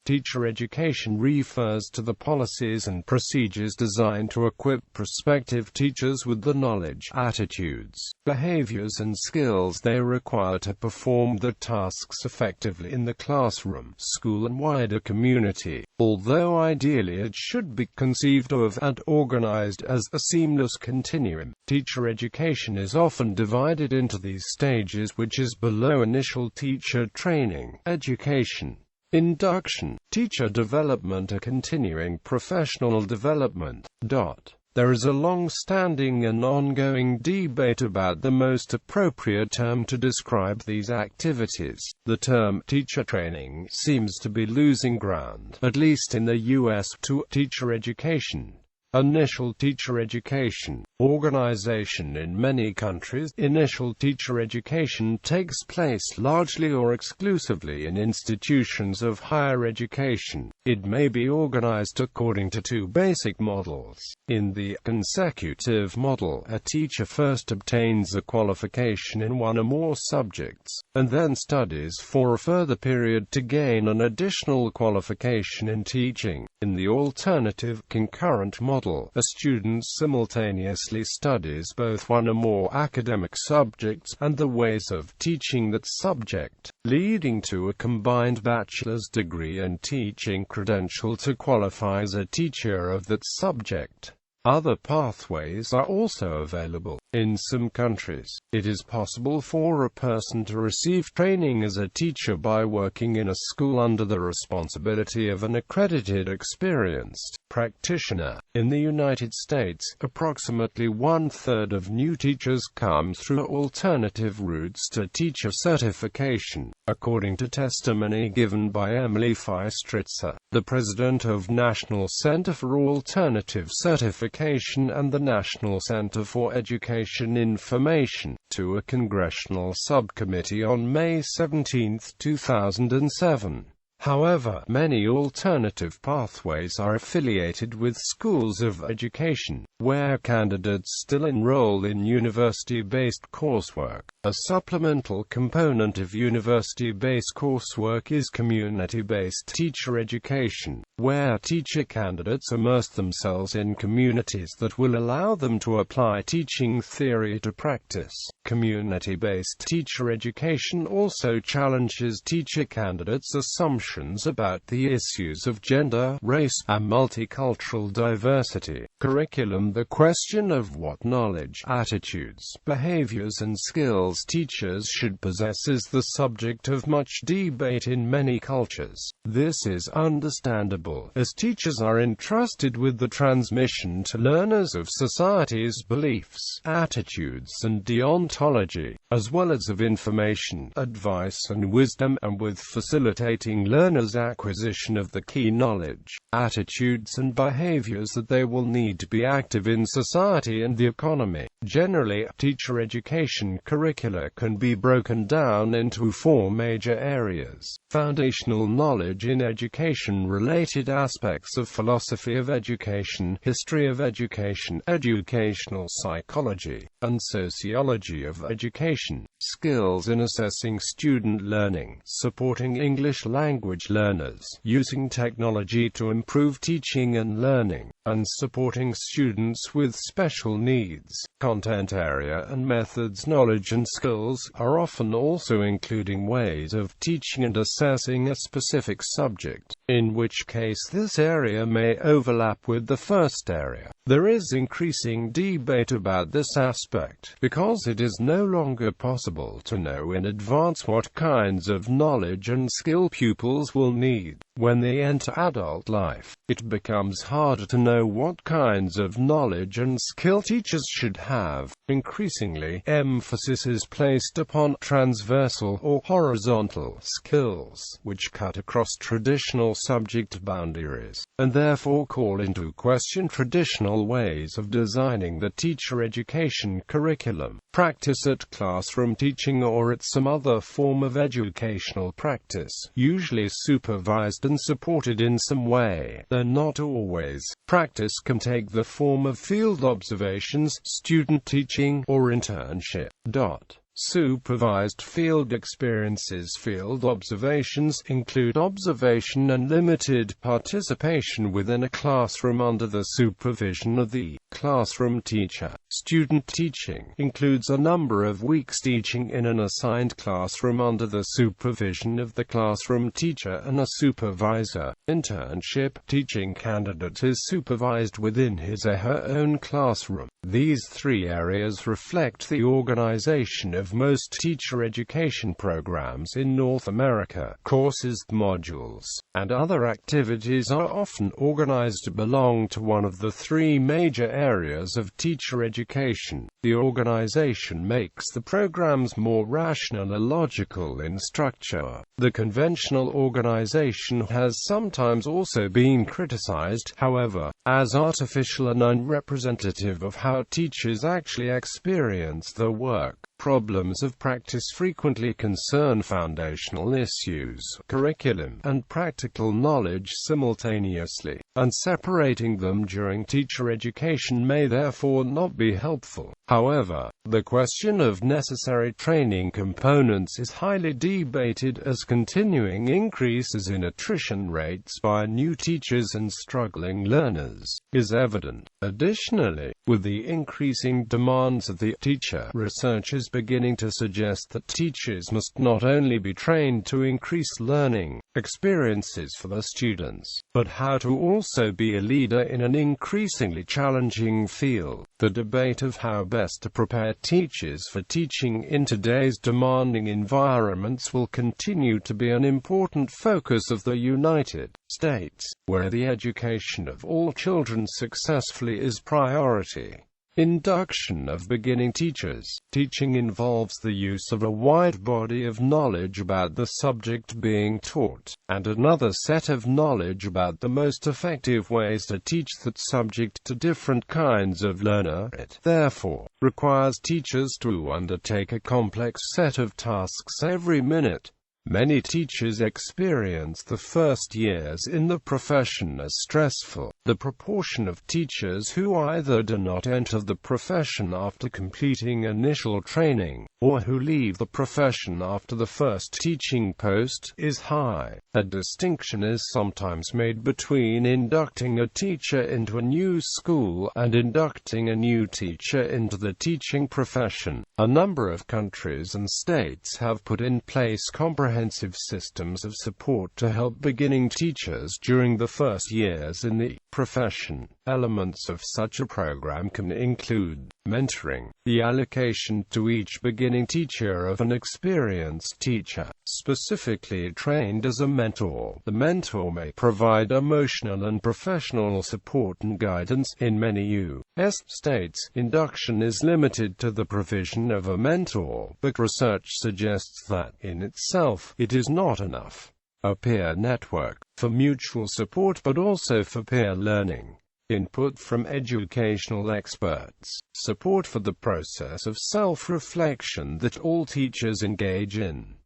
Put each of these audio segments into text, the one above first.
Teacher education refers to the policies and procedures designed to equip prospective teachers with the knowledge, attitudes, behaviors and skills they require to perform their tasks effectively in the classroom, school and wider community. Although ideally it should be conceived of and organized as a seamless continuum, teacher education is often divided into these stages, which is below: initial teacher training, education, induction, teacher development, a continuing professional development. There is a long-standing and ongoing debate about the most appropriate term to describe these activities. The term teacher training seems to be losing ground, at least in the US, to teacher education. Initial teacher education, organization. In many countries, initial teacher education takes place largely or exclusively in institutions of higher education. It may be organized according to two basic models. In the consecutive model, a teacher first obtains a qualification in one or more subjects, and then studies for a further period to gain an additional qualification in teaching. In the alternative, concurrent model, a student simultaneously studies both one or more academic subjects and the ways of teaching that subject, leading to a combined bachelor's degree and teaching credential to qualify as a teacher of that subject. Other pathways are also available. In some countries, it is possible for a person to receive training as a teacher by working in a school under the responsibility of an accredited, experienced practitioner. In the United States, approximately one-third of new teachers come through alternative routes to teacher certification, according to testimony given by Emily Feistritzer, the president of National Center for Alternative Certification and the National Center for Education Information, to a congressional subcommittee on May 17, 2007. However, many alternative pathways are affiliated with schools of education, where candidates still enroll in university-based coursework. A supplemental component of university-based coursework is community-based teacher education, where teacher candidates immerse themselves in communities that will allow them to apply teaching theory to practice. Community-based teacher education also challenges teacher candidates' assumptions about the issues of gender, race, and multicultural diversity. Curriculum: the question of what knowledge, attitudes, behaviors and skills teachers should possess is the subject of much debate in many cultures. This is understandable, as teachers are entrusted with the transmission to learners of society's beliefs, attitudes and deontology, as well as of information, advice and wisdom, and with facilitating learners' acquisition of the key knowledge, attitudes and behaviors that they will need to be active in society and the economy. Generally, teacher education curricula can be broken down into four major areas: foundational knowledge in education, related aspects of philosophy of education, history of education, educational psychology, and sociology of education; skills in assessing student learning, supporting English language learners, using technology to improve teaching and learning, and supporting students with special needs. Content area and methods. Knowledge and skills are often also including ways of teaching and assessing a specific subject, in which case this area may overlap with the first area. There is increasing debate about this aspect, because it is no longer possible to know in advance what kinds of knowledge and skill pupils will need. When they enter adult life, it becomes harder to know what kinds of knowledge and skill teachers should have. Increasingly, emphasis is placed upon transversal or horizontal skills, which cut across traditional subject boundaries, and therefore call into question traditional ways of designing the teacher education curriculum. Practice at classroom teaching or at some other form of educational practice, usually supervised and supported in some way, though not always. Practice can take the form of field observations, student teaching, or internship. Supervised field experiences. Field observations include observation and limited participation within a classroom under the supervision of the classroom teacher. Student teaching includes a number of weeks teaching in an assigned classroom under the supervision of the classroom teacher and a supervisor. Internship teaching candidate is supervised within his or her own classroom. These three areas reflect the organization of most teacher education programs in North America. Courses, modules, and other activities are often organized to belong to one of the three major areas of teacher education. The organization makes the programs more rational and logical in structure. The conventional organization has sometimes also been criticized, however, as artificial and unrepresentative of how teachers actually experience their work. Problems of practice frequently concern foundational issues, curriculum, and practical knowledge simultaneously, and separating them during teacher education may therefore not be helpful. However, the question of necessary training components is highly debated as continuing increases in attrition rates by new teachers and struggling learners is evident. Additionally, with the increasing demands of the teacher, research is beginning to suggest that teachers must not only be trained to increase learning experiences for their students, but how to also be a leader in an increasingly challenging field. The debate of how best to prepare teachers for teaching in today's demanding environments will continue to be an important focus of the United States, where the education of all children successfully is priority. Induction of beginning teachers. Teaching involves the use of a wide body of knowledge about the subject being taught, and another set of knowledge about the most effective ways to teach that subject to different kinds of learner. It, therefore, requires teachers to undertake a complex set of tasks every minute. Many teachers experience the first years in the profession as stressful. The proportion of teachers who either do not enter the profession after completing initial training, or who leave the profession after the first teaching post, is high. A distinction is sometimes made between inducting a teacher into a new school and inducting a new teacher into the teaching profession. A number of countries and states have put in place comprehensive systems of support to help beginning teachers during the first years in the profession. Elements of such a program can include mentoring, the allocation to each beginning teacher of an experienced teacher, specifically trained as a mentor. The mentor may provide emotional and professional support and guidance. In many U.S. states, induction is limited to the provision of a mentor, but research suggests that, in itself, it is not enough. A peer network, for mutual support but also for peer learning. Input from educational experts. Support for the process of self-reflection that all teachers engage in.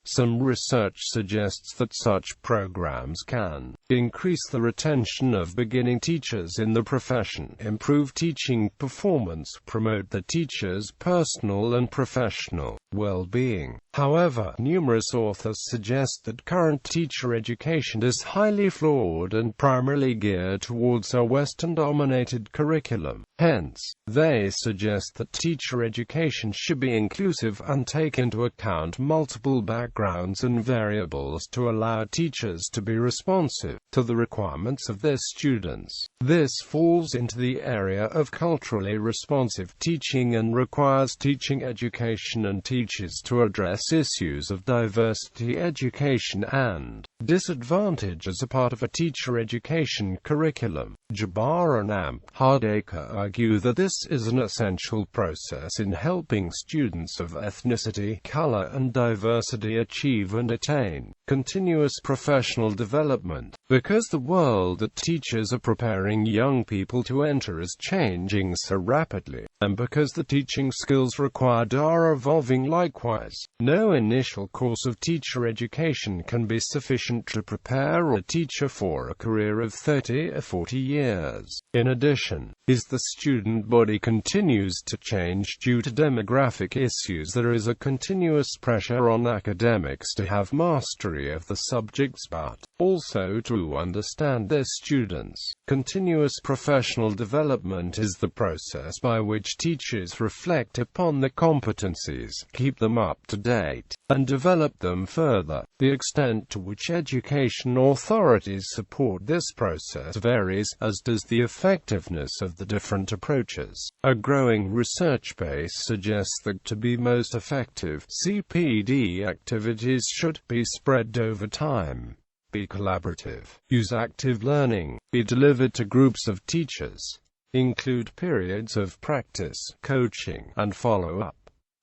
Some research suggests that such programs can increase the retention of beginning teachers in the profession, improve teaching performance, promote the teacher's personal and professional well-being. However, numerous authors suggest that current teacher education is highly flawed and primarily geared towards a Western-dominated curriculum. Hence, they suggest that teacher education should be inclusive and take into account multiple backgrounds and variables to allow teachers to be responsive to the requirements of their students. This falls into the area of culturally responsive teaching and requires teaching education and teachers to address issues of diversity education and disadvantage as a part of a teacher education curriculum. Jabbar and Hardacre argue that this is an essential process in helping students of ethnicity, color, and diversity achieve and attain continuous professional development. Because the world that teachers are preparing young people to enter is changing so rapidly, and because the teaching skills required are evolving likewise, no initial course of teacher education can be sufficient sufficient to prepare a teacher for a career of 30 or 40 years. In addition, as the student body continues to change due to demographic issues, there is a continuous pressure on academics to have mastery of the subjects but also to understand their students. Continuous professional development is the process by which teachers reflect upon their competencies, keep them up to date, and develop them further. The extent to which education authorities support this process varies, as does the effectiveness of the different approaches. A growing research base suggests that to be most effective, CPD activities should be spread over time, be collaborative, use active learning, be delivered to groups of teachers, include periods of practice, coaching, and follow-up,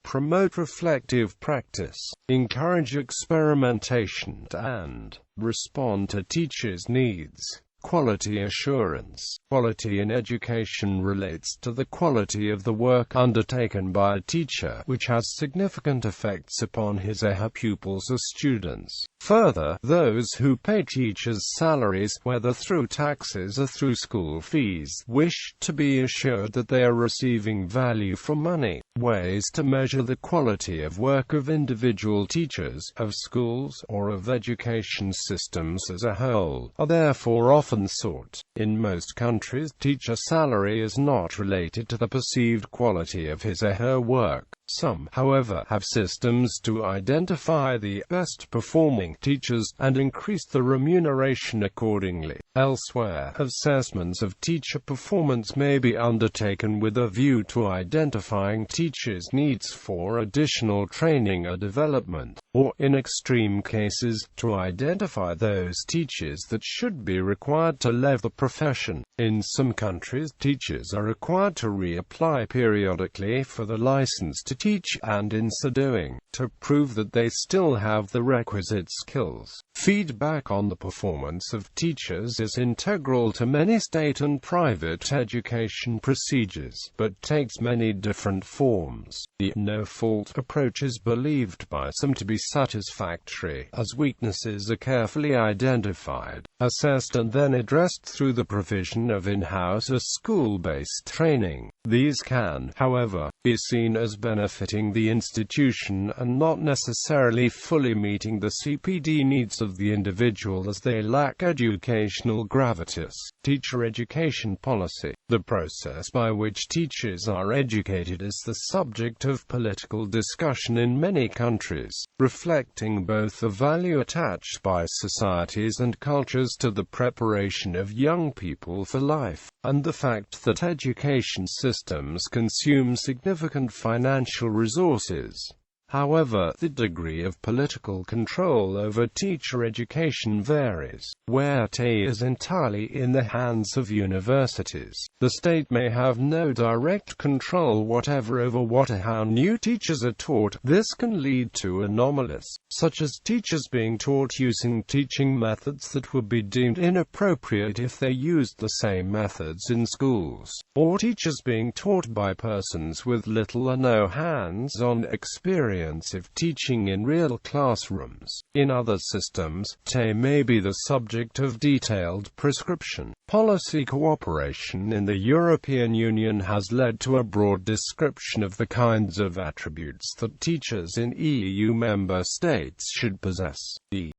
promote reflective practice, encourage experimentation, and respond to teachers' needs. Quality assurance. Quality in education relates to the quality of the work undertaken by a teacher, which has significant effects upon his or her pupils or students. Further, those who pay teachers' salaries, whether through taxes or through school fees, wish to be assured that they are receiving value for money. Ways to measure the quality of work of individual teachers, of schools, or of education systems as a whole, are therefore often sought. In most countries, teacher salary is not related to the perceived quality of his or her work. Some, however, have systems to identify the best performing teachers, and increase the remuneration accordingly. Elsewhere, assessments of teacher performance may be undertaken with a view to identifying teachers' needs for additional training or development, or, in extreme cases, to identify those teachers that should be required to leave the profession. In some countries, teachers are required to reapply periodically for the license to teach, and in so doing, to prove that they still have the requisite skills. Feedback on the performance of teachers is integral to many state and private education procedures, but takes many different forms. The no-fault approach is believed by some to be satisfactory, as weaknesses are carefully identified, assessed and then addressed through the provision of in-house or school-based training. These can, however, be seen as benefiting the institution and not necessarily fully meeting the CPD needs of the individual, as they lack educational gravitas. Teacher education policy. The process by which teachers are educated is the subject of political discussion in many countries, reflecting both the value attached by societies and cultures to the preparation of young people for life, and the fact that education systems consume significant financial resources. However, the degree of political control over teacher education varies. Where it is entirely in the hands of universities, the state may have no direct control whatever over what or how new teachers are taught. This can lead to anomalies, such as teachers being taught using teaching methods that would be deemed inappropriate if they used the same methods in schools, or teachers being taught by persons with little or no hands-on experience of teaching in real classrooms. In other systems, TE may be the subject of detailed prescription. Policy cooperation in the European Union has led to a broad description of the kinds of attributes that teachers in EU member states should possess. The